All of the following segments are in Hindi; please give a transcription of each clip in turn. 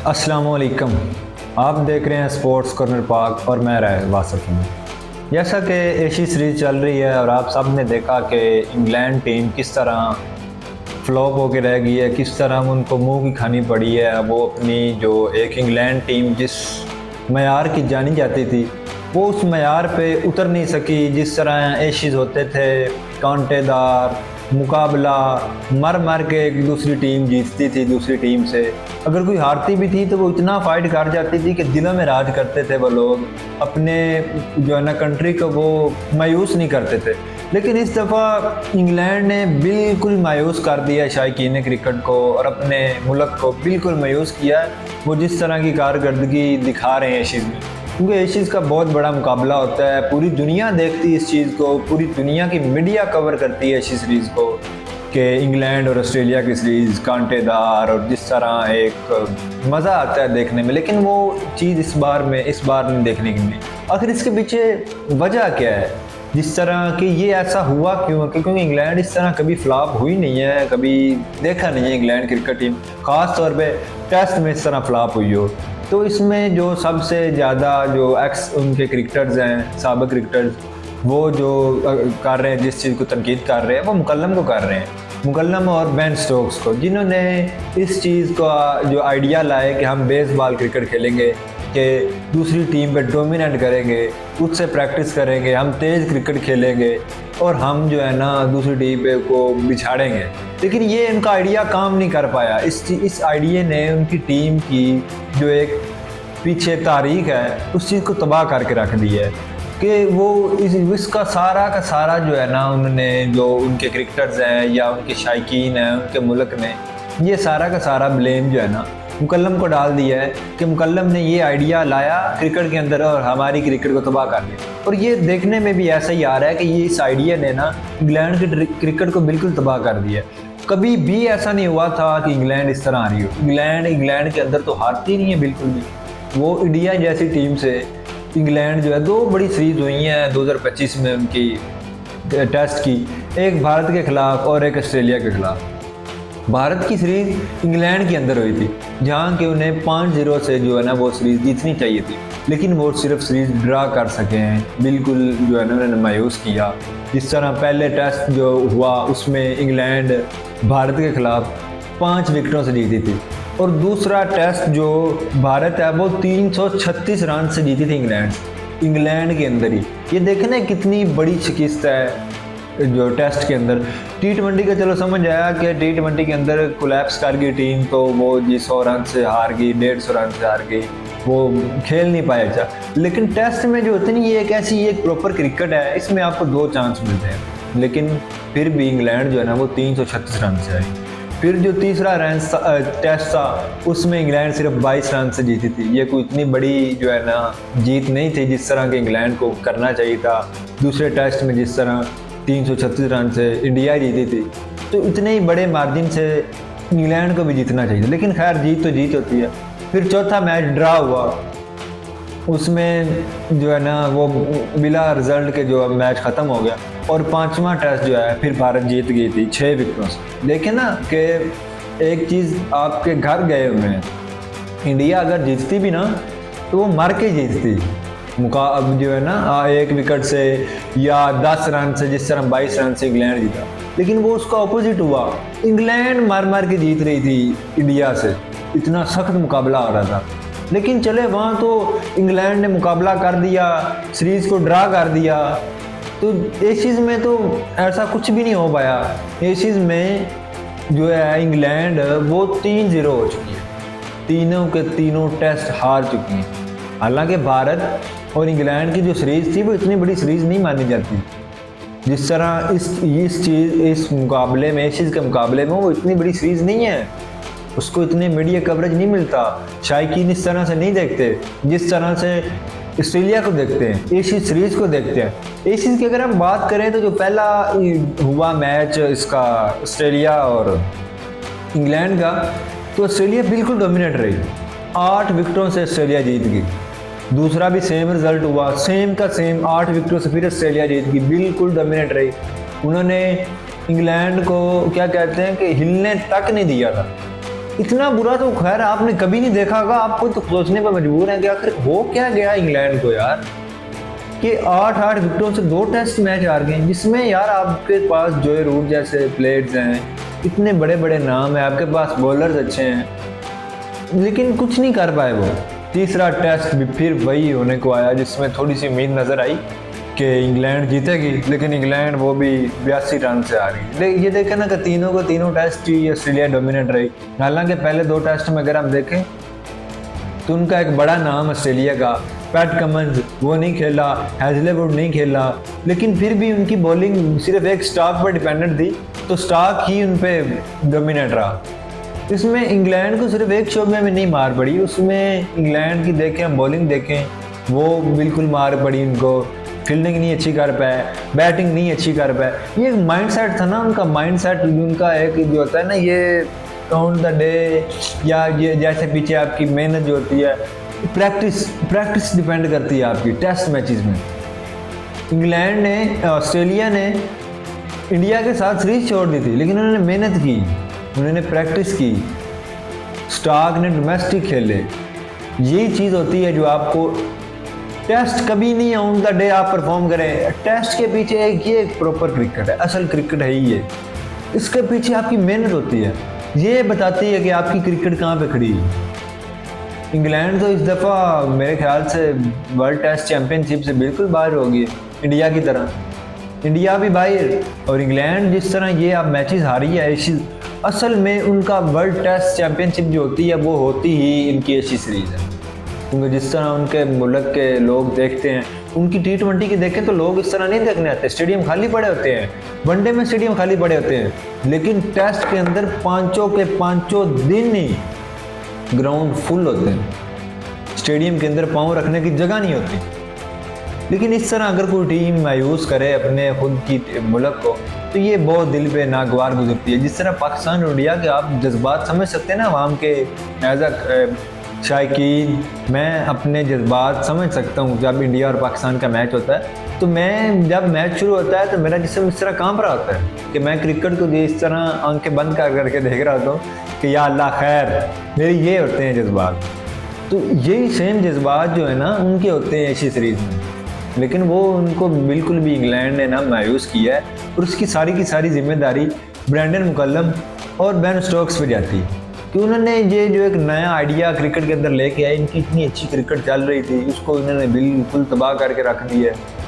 अस्सलामुअलैकुम। आप देख रहे हैं स्पोर्ट्स कॉर्नर पाक और मैं वासिफ हूँ। जैसा कि एशिया सीरीज़ चल रही है और आप सब ने देखा कि इंग्लैंड टीम किस तरह फ्लॉप होकर रह गई है, किस तरह उनको मुंह की खानी पड़ी है। वो अपनी जो एक इंग्लैंड टीम जिस मयार की जानी जाती थी वो उस मयार पे उतर नहीं सकी। जिस तरह एशिज़ होते थे कांटेदार मुकाबला, मर मर के एक दूसरी टीम जीतती थी दूसरी टीम से। अगर कोई हारती भी थी तो वो इतना फाइट कर जाती थी कि दिलों में राज करते थे वो लोग, अपने जो है ना कंट्री को वो मायूस नहीं करते थे। लेकिन इस दफ़ा इंग्लैंड ने बिल्कुल मायूस कर दिया शायकीन क्रिकेट को और अपने मुल्क को बिल्कुल मायूस किया। वो जिस तरह की कारकर्दगी दिखा रहे हैं एशिज़ में, क्योंकि एशिज़ का बहुत बड़ा मुकाबला होता है, पूरी दुनिया देखती है इस चीज़ को, पूरी दुनिया की मीडिया कवर करती है एशिया सीरीज़ को कि इंग्लैंड और ऑस्ट्रेलिया की सीरीज़ कांटेदार और जिस तरह एक मज़ा आता है देखने में। लेकिन वो चीज़ इस बार नहीं देखने की मिली। आखिर इसके पीछे वजह क्या है, जिस तरह कि ये ऐसा हुआ क्यों? क्योंकि इंग्लैंड इस तरह कभी फ्लॉप हुई नहीं है, कभी देखा नहीं है इंग्लैंड क्रिकेट टीम ख़ास तौर पे टेस्ट में इस तरह फ्लॉप हुई हो। तो इसमें जो सबसे ज़्यादा जो एक्स उनके क्रिकेटर्स हैं, साबिक क्रिकेटर्स, वो जो कर रहे हैं, जिस चीज़ को तनकीद कर रहे हैं वो मुकल्लम को कर रहे हैं, मुकल्लम और बेन स्टोक्स को, जिन्होंने इस चीज़ का जो आइडिया लाए कि हम बेसबॉल क्रिकेट खेलेंगे, कि दूसरी टीम पे डोमिनेट करेंगे, उससे प्रैक्टिस करेंगे, हम तेज़ क्रिकेट खेलेंगे और हम जो है ना दूसरी टीम पे को बिछाड़ेंगे। लेकिन ये इनका आइडिया काम नहीं कर पाया। इस आइडिया ने उनकी टीम की जो एक पीछे तारीख है उस चीज़ को तबाह करके रख दी है कि वो इसका सारा का सारा जो है ना उन्होंने, जो उनके क्रिकेटर्स हैं या उनके शायकीन हैं, उनके मुल्क ने ये सारा का सारा ब्लेम जो है ना मुकल्लम को डाल दिया है कि मुकल्लम ने ये आइडिया लाया क्रिकेट के अंदर और हमारी क्रिकेट को तबाह कर दिया। और ये देखने में भी ऐसा ही आ रहा है कि ये इस आइडिया ने ना इंग्लैंड के क्रिकेट को बिल्कुल तबाह कर दिया। कभी भी ऐसा नहीं हुआ था कि इंग्लैंड इस तरह आ रही हो। इंग्लैंड के अंदर तो हारती नहीं है बिल्कुल भी। वो इंडिया जैसी टीम से इंग्लैंड जो है 2 बड़ी सीरीज हुई हैं 2025 में उनकी टेस्ट की, एक भारत के ख़िलाफ़ और एक ऑस्ट्रेलिया के ख़िलाफ़। भारत की सीरीज़ इंग्लैंड के अंदर हुई थी जहां कि उन्हें 5-0 से जो है ना वो सीरीज़ जीतनी चाहिए थी, लेकिन वो सिर्फ सीरीज़ ड्रा कर सके हैं। बिल्कुल जो है ना उन्होंने मायूस किया। जिस तरह पहले टेस्ट जो हुआ उसमें इंग्लैंड भारत के ख़िलाफ़ 5 विकेटों से जीती थी और दूसरा टेस्ट जो भारत है वो 336 रन से जीती थी इंग्लैंड के अंदर ही। ये देखना कितनी बड़ी शिकस्त है जो टेस्ट के अंदर। T20 का चलो समझ आया कि T20 के अंदर कोलैप्स कर गई टीम, तो वो जी 100 रन से हार गई, 150 रन से हार गई, वो खेल नहीं पाया था। लेकिन टेस्ट में जो होती है ये एक ऐसी एक प्रॉपर क्रिकेट है, इसमें आपको 2 चांस मिलते हैं। लेकिन फिर भी इंग्लैंड जो है ना वो 336 रन से आई। फिर जो तीसरा टेस्ट था उसमें इंग्लैंड सिर्फ 22 रन से जीती थी। ये कोई इतनी बड़ी जो है ना जीत नहीं थी जिस तरह के इंग्लैंड को करना चाहिए था। दूसरे टेस्ट में जिस तरह 336 रन से इंडिया जीती थी, तो इतने ही बड़े मार्जिन से इंग्लैंड को भी जीतना चाहिए। लेकिन खैर जीत तो जीत होती है। फिर चौथा मैच ड्रा हुआ, उसमें जो है ना वो बिला रिजल्ट के जो मैच ख़त्म हो गया और 5वां टेस्ट जो है फिर भारत जीत गई थी 6 विकेटों से। देखें ना कि एक चीज़ आपके घर गए हुए हैं, इंडिया अगर जीतती भी ना तो वो मर के जीतती अब जो है ना 1 विकेट से या 10 रन से, जिस तरह 22 रन से इंग्लैंड जीता। लेकिन वो उसका ऑपोजिट हुआ, इंग्लैंड मार के जीत रही थी इंडिया से, इतना सख्त मुकाबला हो रहा था। लेकिन चले वहाँ तो इंग्लैंड ने मुकाबला कर दिया, सीरीज़ को ड्रा कर दिया। तो एशिज़ में तो ऐसा कुछ भी नहीं हो पाया। एशिज़ में जो है इंग्लैंड वो 3-0 हो चुकी है, तीनों के तीनों टेस्ट हार चुकी हैं। हालांकि भारत और इंग्लैंड की जो सीरीज़ थी वो इतनी बड़ी सीरीज़ नहीं मानी जाती। जिस तरह इस मुकाबले में, एशिज़ के मुकाबले में वो इतनी बड़ी सीरीज़ नहीं है, उसको इतने मीडिया कवरेज नहीं मिलता, शायकीन इस तरह से नहीं देखते जिस तरह से ऑस्ट्रेलिया को देखते हैं, एशिया सीरीज़ को देखते हैं। एशिया की अगर हम बात करें तो जो पहला हुआ मैच इसका ऑस्ट्रेलिया और इंग्लैंड का, तो ऑस्ट्रेलिया बिल्कुल डोमिनेट रही, 8 विकेटों से ऑस्ट्रेलिया जीत गई। दूसरा भी सेम रिजल्ट हुआ, सेम का सेम 8 विकेटों से फिर ऑस्ट्रेलिया जीत गई, बिल्कुल डोमिनेट रही। उन्होंने इंग्लैंड को क्या कहते हैं कि हिलने तक नहीं दिया था। इतना बुरा तो खैर आपने कभी नहीं देखा होगा, आपको तो सोचने पर मजबूर है कि आखिर हो क्या गया इंग्लैंड को यार, कि 8-8 विकेटों से 2 टेस्ट मैच हार गए, जिसमें यार आपके पास जोए रूट जैसे प्लेयर्स हैं, इतने बड़े बड़े नाम है, आपके पास बॉलर्स अच्छे हैं, लेकिन कुछ नहीं कर पाए वो। तीसरा टेस्ट भी फिर वही होने को आया जिसमें थोड़ी सी उम्मीद नज़र आई कि इंग्लैंड जीतेगी, लेकिन इंग्लैंड वो भी 82 रन से आ रही। ये देखें ना कि तीनों टेस्ट ही ऑस्ट्रेलिया डोमिनेट रही। हालांकि पहले 2 टेस्ट में अगर हम देखें तो उनका एक बड़ा नाम ऑस्ट्रेलिया का पैट कमिंस वो नहीं खेला, हैजलेवुड नहीं खेला, लेकिन फिर भी उनकी बॉलिंग सिर्फ एक स्टार्क पर डिपेंडेंट थी, तो स्टार्क ही उन पर डोमिनेट रहा। इसमें इंग्लैंड को सिर्फ एक शोबे में नहीं मार पड़ी, उसमें इंग्लैंड की देखें, बॉलिंग देखें, वो बिल्कुल मार पड़ी उनको। फील्डिंग नहीं अच्छी कर पाए, बैटिंग नहीं अच्छी कर पाए। ये माइंड सेट था ना उनका, माइंड सेट उनका एक जो होता है ना, ये ऑन द डे या ये जैसे पीछे आपकी मेहनत जो होती है, प्रैक्टिस डिपेंड करती है आपकी टेस्ट मैचेस में। इंग्लैंड ने, ऑस्ट्रेलिया ने इंडिया के साथ सीरीज छोड़ दी थी, लेकिन उन्होंने मेहनत की, उन्होंने प्रैक्टिस की, स्टार्क ने डोमेस्टिक खेले। यही चीज़ होती है जो आपको टेस्ट कभी नहीं ऑन द डे आप परफॉर्म करें। टेस्ट के पीछे ये प्रॉपर क्रिकेट है, असल क्रिकेट है ही ये। इसके पीछे आपकी मेहनत होती है, ये बताती है कि आपकी क्रिकेट कहाँ पे खड़ी है। इंग्लैंड तो इस दफ़ा मेरे ख्याल से वर्ल्ड टेस्ट चैम्पियनशिप से बिल्कुल बाहर हो गई, इंडिया की तरह। इंडिया भी बाहर और इंग्लैंड जिस तरह ये अब मैचेस हारी है, असल में उनका वर्ल्ड टेस्ट चैम्पियनशिप जो होती है वो होती ही इनकी एशिया सीरीज़ है। क्योंकि जिस तरह उनके मुल्क के लोग देखते हैं, उनकी T20 के देखें तो लोग इस तरह नहीं देखने आते, स्टेडियम खाली पड़े होते हैं, वनडे में स्टेडियम खाली पड़े होते हैं, लेकिन टेस्ट के अंदर पाँचों दिन ही ग्राउंड फुल होते हैं, स्टेडियम के अंदर पाँव रखने की जगह नहीं होती। लेकिन इस तरह अगर कोई टीम मायूस करे अपने खुद की मुल्क को, तो ये बहुत दिल पे नागवार गुजरती है। जिस तरह पाकिस्तान और इंडिया के आप जज्बात समझ सकते हैं ना, आवाम के एज अ शायकीन, मैं अपने जज्बात समझ सकता हूँ। जब इंडिया और पाकिस्तान का मैच होता है तो मैं जब मैच शुरू होता है तो मेरा जिस्म इस तरह कांप रहा होता है कि मैं क्रिकेट को इस तरह आंखें बंद कर करके देख रहा होता हूँ कि या अल्लाह खैर, मेरे ये होते हैं जज्बात। तो यही सेम जज्बात जो है ना उनके होते हैं एशिया सीरीज़ में, लेकिन वो उनको बिल्कुल भी इंग्लैंड ने ना मायूस किया है, और उसकी सारी की सारी जिम्मेदारी ब्रेंडन मुकल्लम और बेन स्टोक्स पे जाती है कि उन्होंने ये जो एक नया आइडिया क्रिकेट के अंदर लेके आए, इनकी इतनी अच्छी क्रिकेट चल रही थी, उसको इन्होंने बिल्कुल तबाह करके रख दिया है।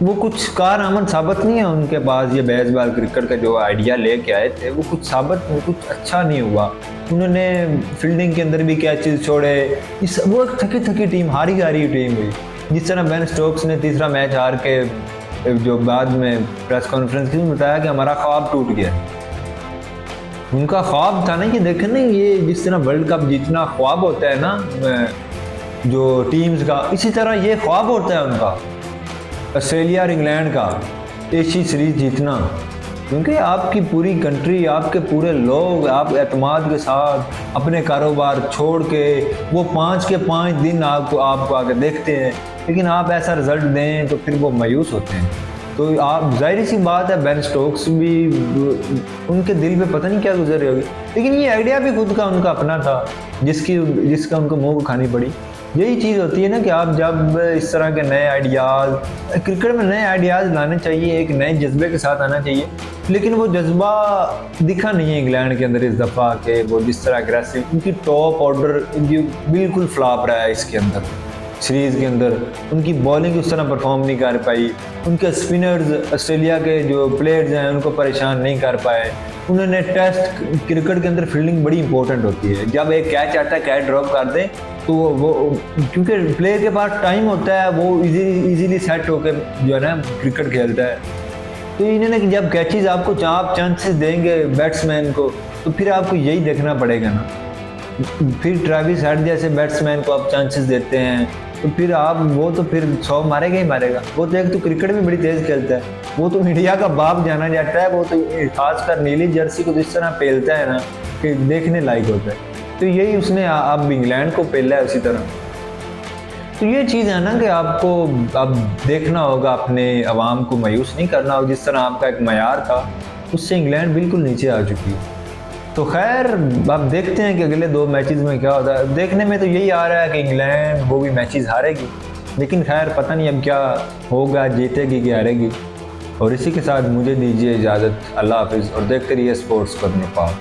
वो कुछ कारआमद साबित नहीं है उनके पास, ये बेसबॉल क्रिकेट का जो आइडिया लेके आए थे वो कुछ अच्छा नहीं हुआ। उन्होंने फील्डिंग के अंदर भी कैचेस छोड़े, वो एक थकी टीम, हारी टीम हुई। जिस तरह बेन स्टोक्स ने तीसरा मैच हार के जो बाद में प्रेस कॉन्फ्रेंस की बताया कि हमारा ख्वाब टूट गया। उनका ख्वाब था ना कि देखें ना, ये जिस तरह वर्ल्ड कप जीतना ख्वाब होता है ना जो टीम्स का, इसी तरह ये ख्वाब होता है उनका ऑस्ट्रेलिया और इंग्लैंड का एशिया सीरीज जीतना। क्योंकि आपकी पूरी कंट्री, आपके पूरे लोग, आप एतमाद के साथ अपने कारोबार छोड़ के वो 5 के 5 दिन आपको आके देखते हैं, लेकिन आप ऐसा रिजल्ट दें तो फिर वो मायूस होते हैं। तो आप जाहिर सी बात है बेन स्टोक्स भी, उनके दिल पे पता नहीं क्या गुजर रही होगी, लेकिन ये आइडिया भी खुद का उनका अपना था जिसका उनको मुँह को खानी पड़ी। यही चीज़ होती है ना कि आप जब इस तरह के नए आइडियाज़, क्रिकेट में नए आइडियाज़ लाने चाहिए, एक नए जज्बे के साथ आना चाहिए, लेकिन वो जज्बा दिखा नहीं है इंग्लैंड के अंदर इस दफ़ा के। वो जिस तरह अग्रेसिव, उनकी टॉप ऑर्डर बिल्कुल फ्लॉप रहा है इसके अंदर, सीरीज़ के अंदर उनकी बॉलिंग उस तरह परफॉर्म नहीं कर पाई, उनके स्पिनर्स ऑस्ट्रेलिया के जो प्लेयर्स हैं उनको परेशान नहीं कर पाए। उन्होंने टेस्ट क्रिकेट के अंदर फील्डिंग बड़ी इंपॉर्टेंट होती है, जब एक कैच आता है कैच ड्रॉप कर दें तो वो क्योंकि प्लेयर के पास टाइम होता है, वो इजीली सेट होकर जो है ना क्रिकेट खेलता है। तो इन्होंने जब कैचेस आपको आप चांसेस देंगे बैट्समैन को, तो फिर आपको यही देखना पड़ेगा ना। फिर ट्रेविस हेड जैसे बैट्समैन को आप चांसेस देते हैं तो फिर आप वो तो फिर 100 मारेगा ही मारेगा। वो तो एक तो क्रिकेट में बड़ी तेज़ खेलता है, वो तो इंडिया का बाप जाना जाता है, वो तो खासकर नीली जर्सी को जिस तरह पेलता है ना कि देखने लायक होता है। तो यही उसने अब इंग्लैंड को पेला है उसी तरह। तो ये चीज़ है ना कि आपको अब देखना होगा, अपने अवाम को मायूस नहीं करना होगा। जिस तरह आपका एक मयार था उससे इंग्लैंड बिल्कुल नीचे आ चुकी है। तो खैर अब देखते हैं कि अगले 2 मैचेस में क्या होता है। देखने में तो यही आ रहा है कि इंग्लैंड वो भी मैचेस हारेगी, लेकिन खैर पता नहीं अब क्या होगा, जीतेगी कि हारेगी। और इसी के साथ मुझे दीजिए इजाज़त। अल्लाह हाफिज़ और देखते रहिए स्पोर्ट्स कर्नर पाक।